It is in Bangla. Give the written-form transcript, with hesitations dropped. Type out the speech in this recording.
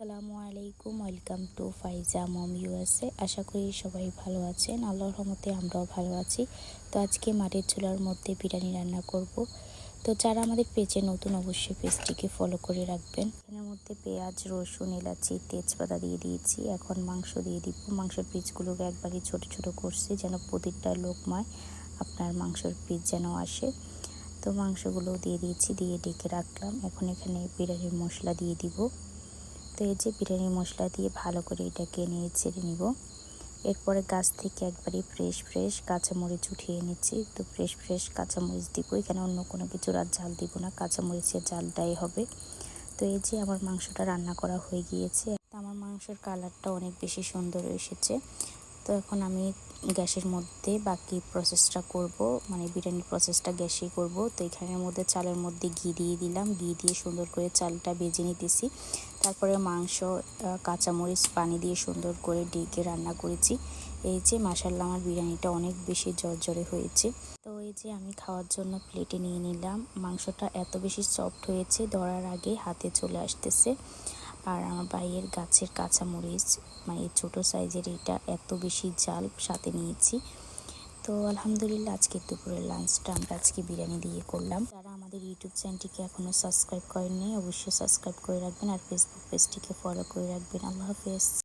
আসসালামু আলাইকুম, welcome to Faiza mom USA. আশা করি সবাই ভালো আছেন। আল্লাহর রহমতে আমরাও ভালো আছি। তো আজকে মাটির চুলার মধ্যে বিরিয়ানি রান্না করব। তো যারা আমাদের পেজে নতুন, অবশ্যই পেজটিকে ফলো করে রাখবেন। এর মধ্যে পেঁয়াজ, রসুন, এলাচি, তেজপাতা দিয়ে দিয়েছি। এখন মাংস দিয়ে দিব। মাংসের পিসগুলোকে একবারই ছোট ছোট করছি, যেন প্রতিটা লোকমায় আপনার মাংসের পিস যেন আসে। তো মাংসগুলো দিয়ে দিয়েছি, দিয়ে ডেকে রাখলাম। এখন এখানে বিরিয়ানির মশলা দিয়ে দিব। তো এই যে বিরিয়ানি মশলা দিয়ে ভালো করে এটাকে নিয়ে ছেড়ে নিব। এরপরে গাছ থেকে একবারই ফ্রেশ কাঁচামরিচ উঠিয়ে নিচ্ছি। তো ফ্রেশ কাঁচামরিচ দিব, এখানে অন্য কোনো কিছুর আর ঝাল দিব না, কাঁচামরিচের ঝালটাই হবে। তো এই যে আমার মাংসটা রান্না করা হয়ে গিয়েছে। আমার মাংসের কালারটা অনেক বেশি সুন্দর এসেছে। তো এখন আমি গ্যাসের মধ্যে বাকি প্রসেসটা করব, মানে বিরিয়ানির প্রসেসটা গ্যাসেই করব। তো এখানের মধ্যে চালের মধ্যে ঘি দিয়ে দিলাম, ঘি দিয়ে সুন্দর করে চালটা ভেজে নিতেছি। তারপরে মাংস, কাঁচামরিচ, পানি দিয়ে সুন্দর করে ডেকে রান্না করেছি। এই যে মাশাআল্লাহ, আমার বিরিয়ানিটা অনেক বেশি ঝরঝরে হয়েছে। তো এই যে আমি খাওয়ার জন্য প্লেটে নিয়ে নিলাম। মাংসটা এত বেশি সফট হয়েছে, ধরার আগে হাতে চলে আসতেছে। আর আমার ভাইয়ের গাছের কাঁচামরিচ, মানে ছোটো সাইজের, এটা এত বেশি ঝাল সাথে নিয়েছি। তো আলহামদুলিল্লাহ, আজকে দুপুরের লাঞ্চটা আমরা আজকে বিরিয়ানি দিয়ে করলাম। যারা আমাদের ইউটিউব চ্যানেলটিকে এখনও সাবস্ক্রাইব করেননি, অবশ্যই সাবস্ক্রাইব করে রাখবেন, আর ফেসবুক পেজটিকে ফলো করে রাখবেন। আল্লাহ হাফেজ।